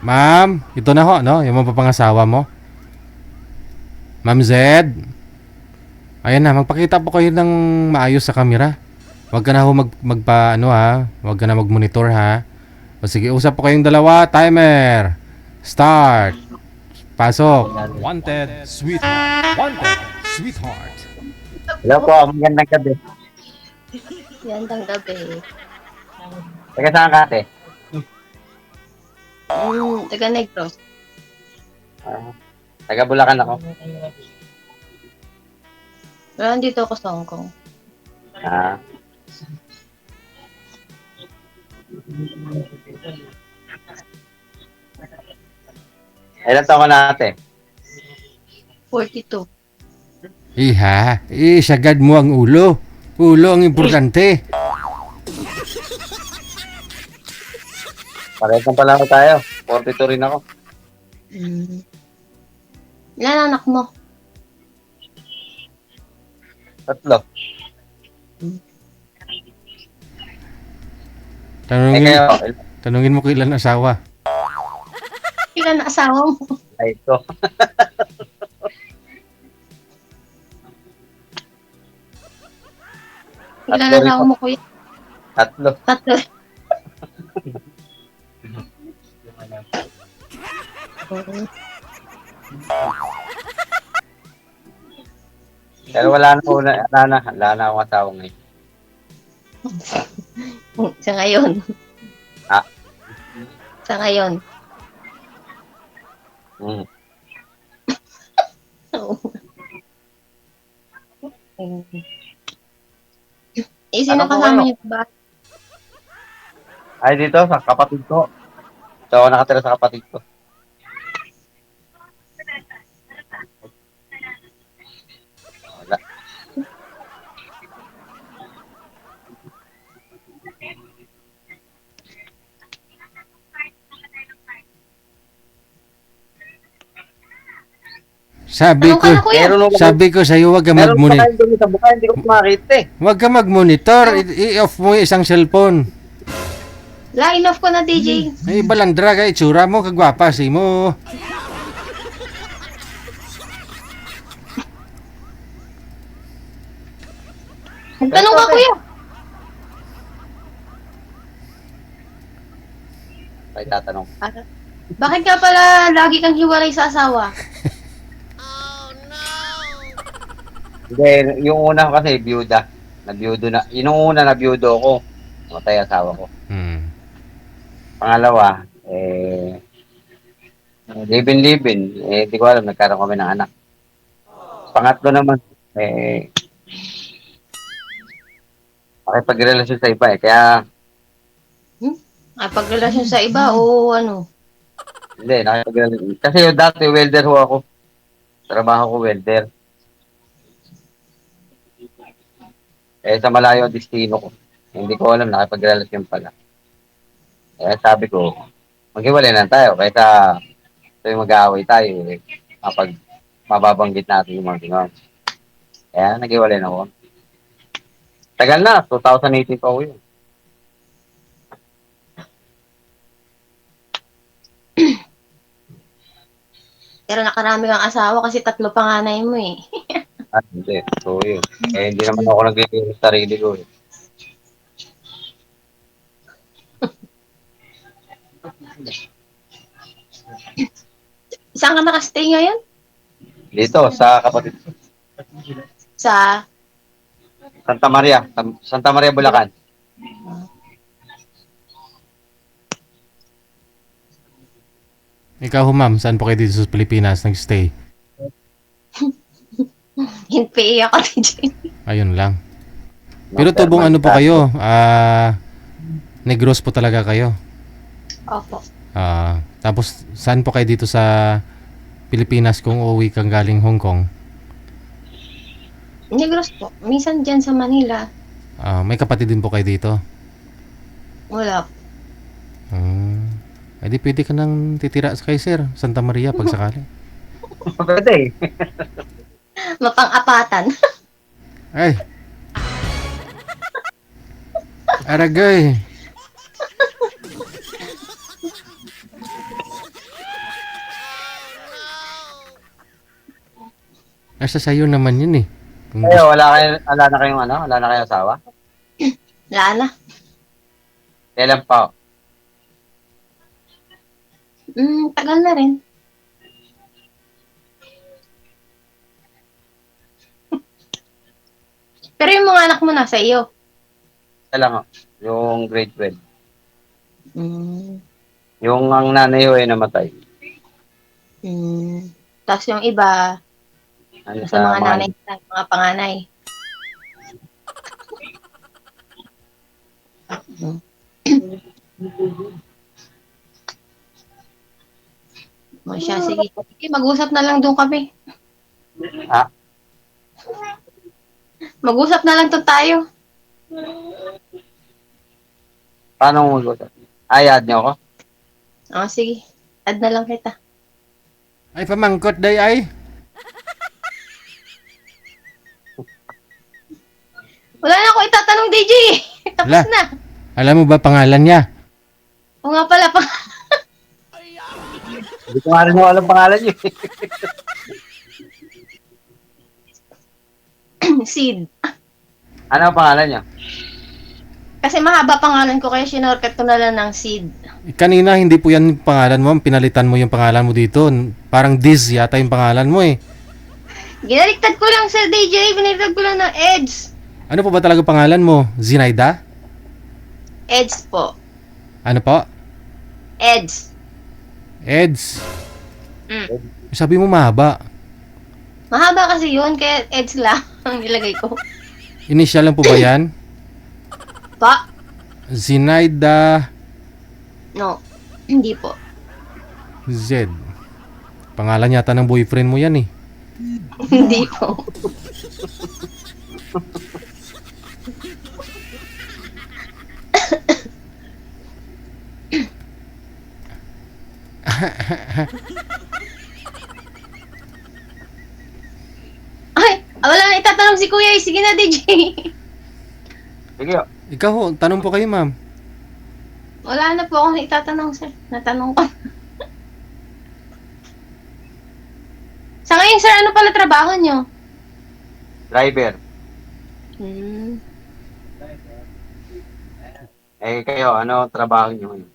Ma'am, ito na ho, no? Yung mapapangasawa mo. Ma'am Zed. Ayan na, magpakita po kayo ng maayos sa camera. Huwag ka na ho magpa, ano ha. Huwag ka na mag-monitor ha. O sige, usap po kayong dalawa. Timer. Start. Pasok. Wanted, sweetheart. Wanted, sweetheart. Hello po, magandang gabi. Gandang gabi. Taga saan ka, ate? Taga Negros. Taga Bulacan ako. Pero nandito ako sa Hong Kong. Ah, ilan taon ka na, ate? 42. Iha, sagad mo ang ulo. Ulo ang importante. Parehas lang pala tayo. 42 rin ako. Ilan anak mo? 3. Tanungin, kayo, tanungin mo kung ilan asawa. Ilan na asawa mo? ay ito. Ilan Tatlo na rin asawa po. mo, kuya? 3. 3. Pero wala na akong asawa ngayon. Sa ngayon. Ah. Sa ngayon. Mm. Sino Ano po kasama kayo? niyo ba? Ay, dito, sa kapatid ko. So, ako nakatira sa kapatid ko. Wala. Sabi Tanong ko, ka na, kuya. Meron ako. sabi ko sa iyo, wag ka Meron pa mag-monitor. kayo doon sa mukha, hindi ko makita eh. Huwag ka mag-monitor. I-off mo yung isang cellphone. Line off ko na, DJ. Ay, balandra ka, itsura mo, kagwapa si mo. Tanong ka, kuya. Ay, tatanong. Bakit ka pala lagi kang hiwalay sa asawa? Hindi, yung una ko kasi, byuda. Nabiyudo na. Yung una, nabiyudo ko. Matay asawa ko. Pangalawa, live-in. Di ko alam, nagkaroon kami ng anak. Pangatlo naman, makipagrelasyon sa iba eh. Kaya, Pagrelasyon sa iba o ano? hindi, nakipagrelasyon. Kasi yung dati, welder ho ako. Trabaho ko welder. Sa malayo ang destino ko. Hindi ko alam, nakipagrelasyon pala. Kaya sabi ko, maghiwalay na tayo. Kaysa tuwing mag-aaway tayo, kapag mababanggit natin yung mga gano'n. Kaya naghiwalay na ako. Tagal na, 2018 pa ako yun. Pero nakarami kang asawa kasi 3 panganay mo eh. Hindi. So yun. Hindi naman ako naglilinis sa sarili ko eh. Saan ka nakastay ngayon? Dito, sa kapatid ko. Sa Santa Maria. Santa Maria, Bulacan. Ikaw, ma'am, saan po kayo dito sa Pilipinas nag-stay? NPA ako, DJ. Ayun lang. Pero tubong ano po kayo? Negros po talaga kayo. Opo. Tapos, saan po kayo dito sa Pilipinas kung uuwi kang galing Hong Kong? Negros po. Minsan dyan sa Manila. May kapatid din po kayo dito? Wala po. Eh di pwede ka nang titira sa kay Sir, Santa Maria pag sakali. Pwede eh. Mapang-apatan. Ay. Aragay. Asa sa'yo naman yun eh. Kung Kayo, gusto, wala na kayong ano? Wala na kayong asawa? Wala na. Kailan pa? Tagal na rin. Pero yung mga anak mo nasa iyo. Kailan nga? Yung grade 12. Mm. Yung ang nanay ko ay namatay. Tapos yung iba, Ano nasa sa mga mga nanay, mga panganay. Mm. O siya, sige. Sige, mag-usap na lang doon kami. Ah, Mag-usap na lang to tayo. paano mo mag-usap? Ayad niyo ako? O, sige. Add na lang kita. ay pamangkot day ay. Wala na ako itatanong, DJ. Tapos Wala. na. Alam mo ba pangalan niya? O nga pala, Hindi ko nga rin alam pangalan niyo. Sid. Ano ang pangalan niyo? Kasi mahaba pangalan ko, kaya sinorkat ko na lang ng Sid. Kanina hindi po yan yung pangalan mo, pinalitan mo yung pangalan mo dito. Parang Diz yata yung pangalan mo eh. Ginaliktad ko lang sa DJ, binaliktad ko lang ng Eds. Ano po ba talaga pangalan mo? Zinaida? Eds po. Ano po? Eds. Eds. Mm. Sabi mo mahaba. Mahaba kasi yun, kaya Eds lang ang nilagay ko. Initial lang po ba yan? Pa? Zinaida No, hindi po. Z. Pangalan yata ng boyfriend mo yan eh. Hindi po. Ay, wala na itatanong si Kuya. Sige na, DJ. Sige, oh. Ikaw ho, tanong po kayo ma'am. Wala na po akong itatanong, sir. Natanong ko. Sa ngayon, sir, ano pala trabaho nyo? Driver. Hmm. Eh, kayo, ano trabaho niyo ngayon?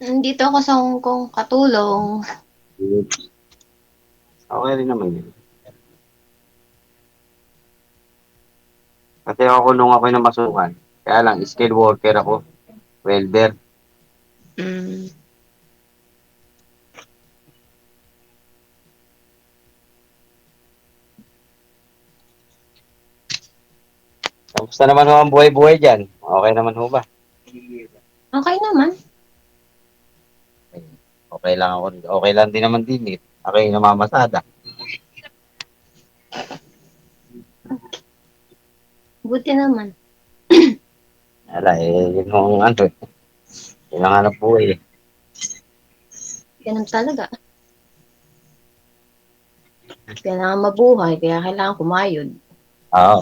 Nandito ako sa Hong Kong, katulong. Okay rin naman yun. Kasi ako nung ako'y namasukan, kaya lang, skilled worker ako. Welder. Hmm. Kamusta naman ho ang buhay-buhay dyan? Okay naman ho ba? Okay naman. Okay lang ako. Okay lang din naman din eh. Ako yung namamasada. Buti naman. Wala eh, yun ang ano eh. Yun ang hanap buhay eh. Ganun talaga. Kailangan mabuhay, kaya kailangan kumayod. Oo.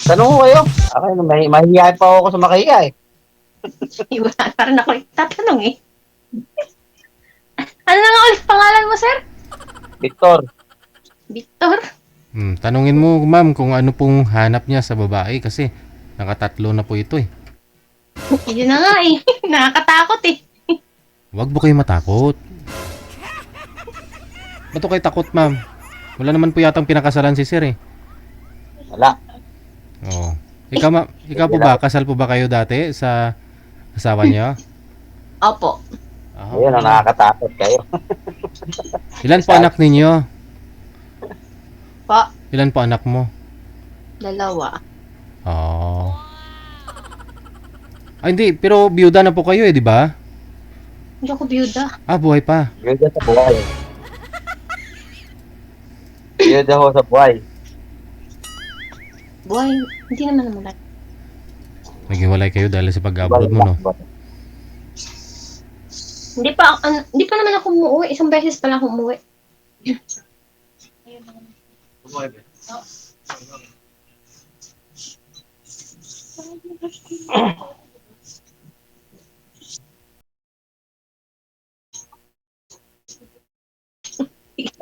Tanong ko kayo. Ako, mahihiyain pa ako sa makahiya eh. Wala pa rin ako itatanong eh. Ano na nga ulit pangalan mo, sir? Victor, Victor? Tanungin mo ma'am kung ano pong hanap niya sa babae kasi nakatatlo na po ito eh. Yun na nga eh. Nakakatakot eh. Huwag po kayo matakot. Ba't po kayo takot ma'am? Wala naman po yatang pinakasalan si sir eh. wala. Oo. Ikaw po ba? Kasal po ba kayo dati sa asawa niyo? Opo. Ah, Ayun, ang nakakatakot kayo. Ilan po anak ninyo? Pa, Ilan po anak mo? dalawa. Oh. Ay hindi, pero biyuda na po kayo eh, di ba? Hindi ako byuda. Ah, buhay pa. Yun sa buhay. Yun ho sa buhay. Buhay, hindi naman naman. Naghiwalay kayo dahil sa pag-abroad mo, no? Hindi pa naman ako umuwi. Isang beses pa lang ako umuwi.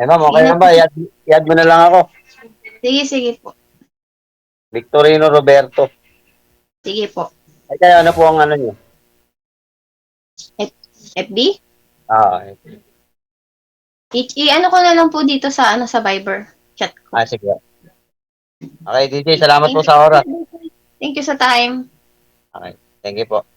Eh ma'am, okay Sige lang ba? I-add mo na lang ako. sige po. Victorino Roberto. Sige po. Ay, kaya ano po ang ano nyo? FB? Ah, Ano ko na lang po dito sa sa Viber chat ko. sige. Okay, DJ, salamat Thank po you. sa oras. Thank you sa time. Okay, thank you po.